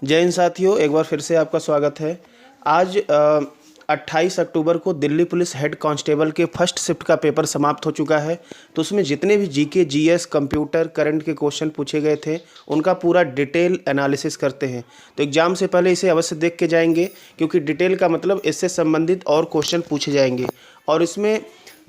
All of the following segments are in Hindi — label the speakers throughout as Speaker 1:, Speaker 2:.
Speaker 1: जय हिंद साथियों, एक बार फिर से आपका स्वागत है। आज 28 अक्टूबर को दिल्ली पुलिस हेड कांस्टेबल के फर्स्ट शिफ्ट का पेपर समाप्त हो चुका है। तो उसमें जितने भी जीके, जीएस, कंप्यूटर, करंट के क्वेश्चन पूछे गए थे उनका पूरा डिटेल एनालिसिस करते हैं। तो एग्ज़ाम से पहले इसे अवश्य देख के जाएंगे, क्योंकि डिटेल का मतलब इससे संबंधित और क्वेश्चन पूछे जाएंगे। और इसमें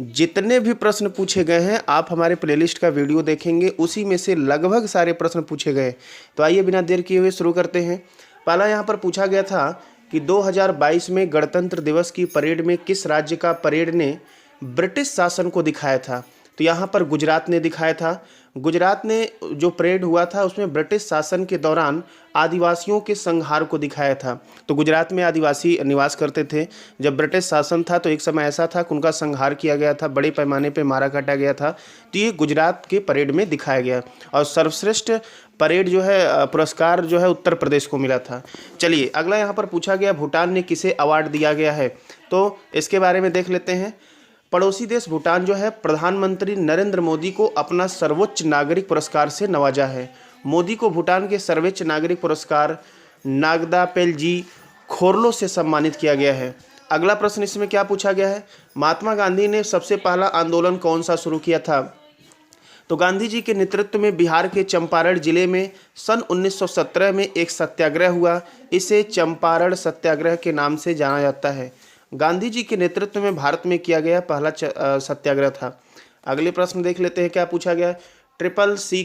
Speaker 1: जितने भी प्रश्न पूछे गए हैं आप हमारे प्लेलिस्ट का वीडियो देखेंगे, उसी में से लगभग सारे प्रश्न पूछे गए। तो आइए बिना देर किए हुए शुरू करते हैं। पहला यहाँ पर पूछा गया था कि 2022 में गणतंत्र दिवस की परेड में किस राज्य का परेड ने ब्रिटिश शासन को दिखाया था। तो यहाँ पर गुजरात ने दिखाया था। गुजरात ने जो परेड हुआ था उसमें ब्रिटिश शासन के दौरान आदिवासियों के संहार को दिखाया था। तो गुजरात में आदिवासी निवास करते थे। जब ब्रिटिश शासन था तो एक समय ऐसा था कि उनका संहार किया गया था, बड़े पैमाने पे मारा काटा गया था। तो ये गुजरात के परेड में दिखाया गया। और सर्वश्रेष्ठ परेड जो है, पुरस्कार जो है उत्तर प्रदेश को मिला था। चलिए अगला यहाँ पर पूछा गया, भूटान ने किसे अवार्ड दिया गया है। तो इसके बारे में देख लेते हैं। पड़ोसी देश भूटान जो है, प्रधानमंत्री नरेंद्र मोदी को अपना सर्वोच्च नागरिक पुरस्कार से नवाजा है। मोदी को भूटान के सर्वोच्च नागरिक पुरस्कार नागदा पेलजी खोरलो से सम्मानित किया गया है। अगला प्रश्न इसमें क्या पूछा गया है, महात्मा गांधी ने सबसे पहला आंदोलन कौन सा शुरू किया था। तो गांधी जी के नेतृत्व में बिहार के चंपारण जिले में सन 1917 में एक सत्याग्रह हुआ। इसे चंपारण सत्याग्रह के नाम से जाना जाता है। गांधी जी के नेतृत्व में भारत में किया गया पहला सत्याग्रह था। अगले प्रश्न देख लेते हैं क्या पूछा गया है। डबल सी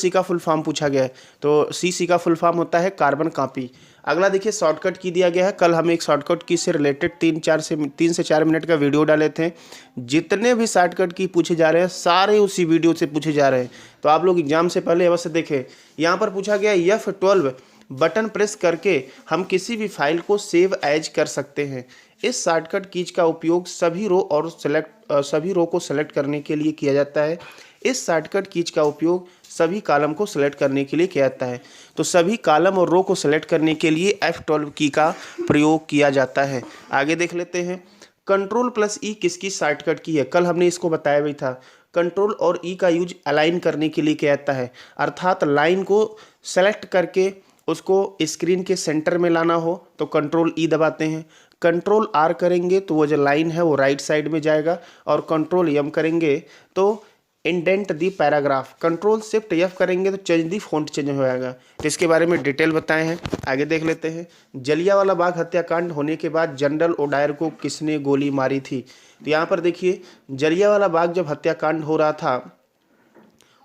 Speaker 1: का फुल फॉर्म पूछा गया है। तो सी का फुल फॉर्म होता है कार्बन कॉपी। अगला देखिए, शॉर्टकट की दिया गया है। कल हम एक शॉर्टकट की से रिलेटेड 3 से 4 मिनट का वीडियो डाले थे। जितने भी शॉर्टकट की पूछे जा रहे हैं सारे उसी वीडियो से पूछे जा रहे हैं। तो आप लोग एग्जाम से पहले अवश्य देखें। यहाँ पर पूछा गया F12 बटन प्रेस करके हम किसी भी फाइल को सेव एज कर सकते हैं। इस शॉर्टकट कीज का उपयोग सभी रो को सेलेक्ट करने के लिए किया जाता है। इस शॉर्टकट कीज का उपयोग सभी कॉलम को सेलेक्ट करने के लिए किया जाता है। तो सभी कॉलम और रो को सेलेक्ट करने के लिए F12 की का प्रयोग किया जाता है। आगे देख लेते हैं, Ctrl+E किसकी शॉर्टकट की है। कल हमने इसको बताया भी था। कंट्रोल और ई का यूज अलाइन करने के लिए किया जाता है, अर्थात लाइन को सेलेक्ट करके उसको स्क्रीन के सेंटर में लाना हो तो Ctrl+E दबाते हैं। Ctrl+R करेंगे तो वो जो लाइन है वो राइट साइड में जाएगा, और Ctrl+M करेंगे तो इंडेंट दी पैराग्राफ। Ctrl+Shift+F करेंगे तो चेंज दी फॉन्ट चेंज हो जाएगा। तो इसके बारे में डिटेल बताए हैं। आगे देख लेते हैं, जलियांवाला बाग हत्याकांड होने के बाद जनरल ओडायर को किसने गोली मारी थी। तो यहाँ पर देखिए, जलियांवाला बाग जब हत्याकांड हो रहा था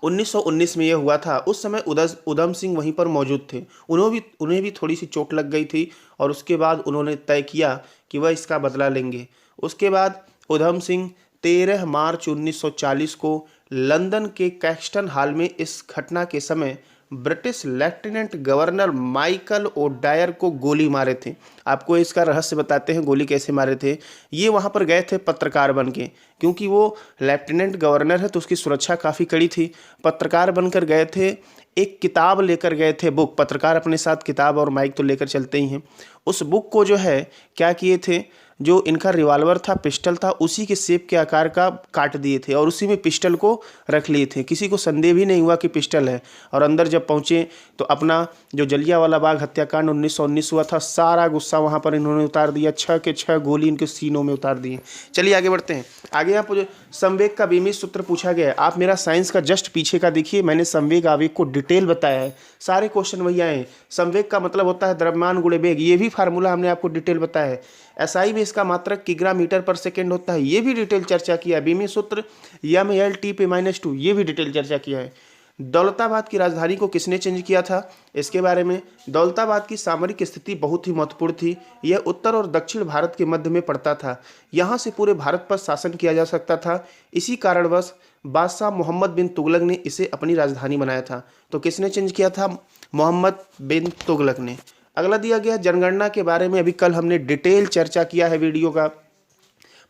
Speaker 1: 1919 में यह हुआ था, उस समय उधम सिंह वहीं पर मौजूद थे। उन्हें भी थोड़ी सी चोट लग गई थी, और उसके बाद उन्होंने तय किया कि वह इसका बदला लेंगे। उसके बाद उधम सिंह 13 मार्च 1940 को लंदन के कैक्सटन हॉल में इस घटना के समय British lieutenant governor Michael O'Dwyer को गोली मारे थे। आपको इसका रहस्य बताते हैं, गोली कैसे मारे थे। ये वहाँ पर गए थे पत्रकार बन के, क्योंकि वो लेफ्टिनेंट गवर्नर है तो उसकी सुरक्षा काफ़ी कड़ी थी। पत्रकार बनकर गए थे, एक किताब लेकर गए थे, बुक। पत्रकार अपने साथ किताब और माइक तो लेकर चलते ही हैं। उस बुक को जो है क्या किए थे, जो इनका रिवॉल्वर था, पिस्टल था, उसी के शेप के आकार का काट दिए थे और उसी में पिस्टल को रख लिए थे। किसी को संदेह भी नहीं हुआ कि पिस्टल है। और अंदर जब पहुँचे तो अपना जो जलियांवाला बाग हत्याकांड 1919 हुआ था, सारा गुस्सा वहाँ पर इन्होंने उतार दिया। 6 के 6 गोली इनके सीनों में उतार दिए। चलिए आगे बढ़ते हैं। आगे यहाँ पर संवेग का बीमित सूत्र पूछा गया है। आप मेरा साइंस का जस्ट पीछे का देखिए, मैंने संवेग आवेग को डिटेल बताया है। सारे क्वेश्चन वही आए हैं। संवेग का मतलब होता है द्रव्यमान गुणे वेग, ये भी फार्मूला हमने आपको डिटेल बताया है। एसआई में इसका मात्रक किग्रा मीटर पर सेकेंड होता है, ये भी डिटेल चर्चा किया है। बीमित सूत्र mL/T/-2, ये भी डिटेल चर्चा किया है। दौलताबाद की राजधानी को किसने चेंज किया था, इसके बारे में। दौलताबाद की सामरिक स्थिति बहुत ही महत्वपूर्ण थी। यह उत्तर और दक्षिण भारत के मध्य में पड़ता था। यहाँ से पूरे भारत पर शासन किया जा सकता था। इसी कारणवश बादशाह मोहम्मद बिन तुगलक ने इसे अपनी राजधानी बनाया था। तो किसने चेंज किया था, मोहम्मद बिन तुगलक ने। अगला दिया गया जनगणना के बारे में। अभी कल हमने डिटेल चर्चा किया है वीडियो का।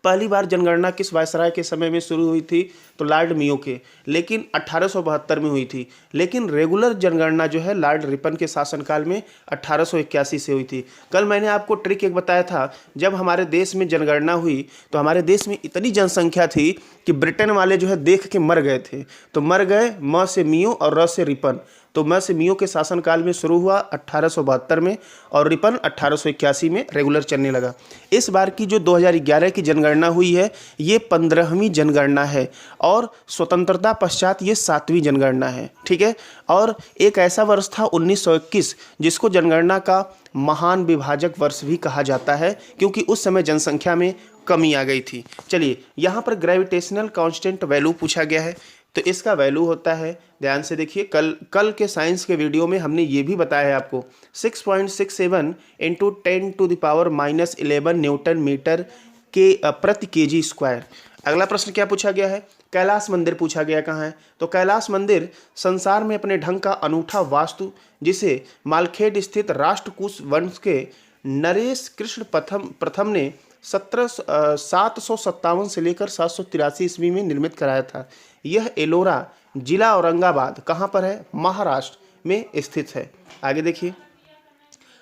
Speaker 1: पहली बार जनगणना किस वायसराय के समय में शुरू हुई थी, तो लॉर्ड मियो के, लेकिन 1872 में हुई थी। लेकिन रेगुलर जनगणना जो है लॉर्ड रिपन के शासनकाल में 1881 से हुई थी। कल मैंने आपको ट्रिक एक बताया था, जब हमारे देश में जनगणना हुई तो हमारे देश में इतनी जनसंख्या थी कि ब्रिटेन वाले जो है देख के मर गए थे। तो मर गए, म से मियो और र से रिपन। तो म से मियो के शासनकाल में शुरू हुआ 1872 में और रिपन 1881 में रेगुलर चलने लगा। इस बार की जो 2011 की जनगणना हुई है ये 15वीं जनगणना है और स्वतंत्रता पश्चात ये 7वीं जनगणना है, ठीक है। और एक ऐसा वर्ष था 1921 जिसको जनगणना का महान विभाजक वर्ष भी कहा जाता है, क्योंकि उस समय जनसंख्या में कमी आ गई थी। चलिए, यहाँ पर ग्रेविटेशनल कांस्टेंट वैल्यू पूछा गया है, तो इसका वैल्यू होता है, ध्यान से देखिए, कल के साइंस के वीडियो में हमने ये भी बताया है आपको, 6.67 इंटू 10⁻⁻11 न्यूटन मीटर के प्रति केजी स्क्वायर। अगला प्रश्न क्या पूछा गया है? कैलाश मंदिर पूछा गया कहाँ है? तो कैलाश मंदिर संसार में अपने ढंग का अनूठा वास्तु, जिसे मालखेड स्थित राष्ट्रकूट वंश के नरेश कृष्ण प्रथम ने 757 से लेकर 783 ईस्वी में निर्मित कराया था। यह एलोरा जिला औरंगाबाद कहाँ पर है? महाराष्ट्र में स्थित है। आगे देखिए,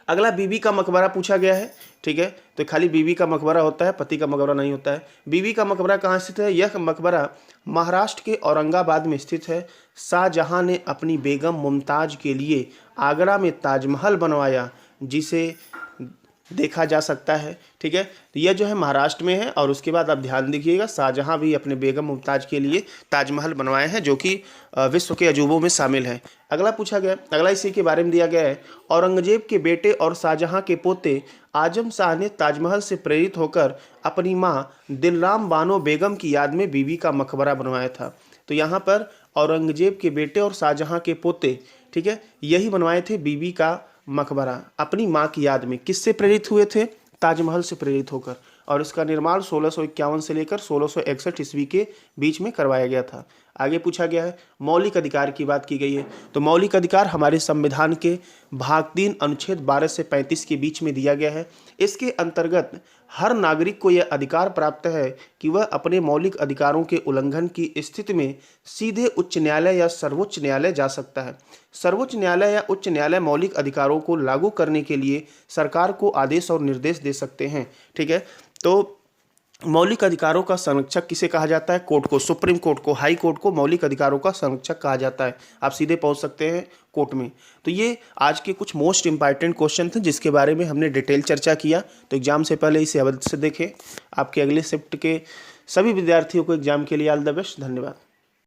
Speaker 1: अगला बीबी का मकबरा पूछा गया है, ठीक है। तो खाली बीबी का मकबरा होता है, पति का मकबरा नहीं होता है। बीबी का मकबरा कहाँ स्थित है? यह मकबरा महाराष्ट्र के औरंगाबाद में स्थित है। शाहजहां ने अपनी बेगम मुमताज के लिए आगरा में ताजमहल बनवाया, जिसे देखा जा सकता है, ठीक है। तो यह जो है महाराष्ट्र में है। और उसके बाद आप ध्यान दीजिएगा, शाहजहां भी अपने बेगम मुमताज के लिए ताजमहल बनवाए हैं, जो कि विश्व के अजूबों में शामिल है। अगला पूछा गया, अगला इसी के बारे में दिया गया है, औरंगजेब के बेटे और शाहजहां के पोते आजम शाह ने ताजमहल से प्रेरित होकर अपनी मां दिलराम बानो बेगम की याद में बीबी का मकबरा बनवाया था। तो यहाँ पर औरंगजेब के बेटे और शाहजहां के पोते, ठीक है, यही बनवाए थे बीबी का मकबरा अपनी मां की याद में। किससे प्रेरित हुए थे? ताजमहल से प्रेरित होकर। और इसका निर्माण 1651 से लेकर 1661 ईस्वी के बीच में करवाया गया था। आगे पूछा गया है, मौलिक अधिकार की बात की गई है। तो मौलिक अधिकार हमारे संविधान के भाग 3 अनुच्छेद 12 से 35 के बीच में दिया गया है। इसके अंतर्गत हर नागरिक को यह अधिकार प्राप्त है कि वह अपने मौलिक अधिकारों के उल्लंघन की स्थिति में सीधे उच्च न्यायालय या सर्वोच्च न्यायालय जा सकता है। सर्वोच्च न्यायालय या उच्च न्यायालय मौलिक अधिकारों को लागू करने के लिए सरकार को आदेश और निर्देश दे सकते हैं, ठीक है। तो मौलिक अधिकारों का संरक्षक किसे कहा जाता है? कोर्ट को, सुप्रीम कोर्ट को, हाई कोर्ट को मौलिक अधिकारों का संरक्षक कहा जाता है। आप सीधे पहुंच सकते हैं कोर्ट में। तो ये आज के कुछ मोस्ट इंपॉर्टेंट क्वेश्चन थे जिसके बारे में हमने डिटेल चर्चा किया। तो एग्जाम से पहले इसे अवश्य देखें। आपके अगले शिफ्ट के सभी विद्यार्थियों को एग्जाम के लिए ऑल द बेस्ट। धन्यवाद।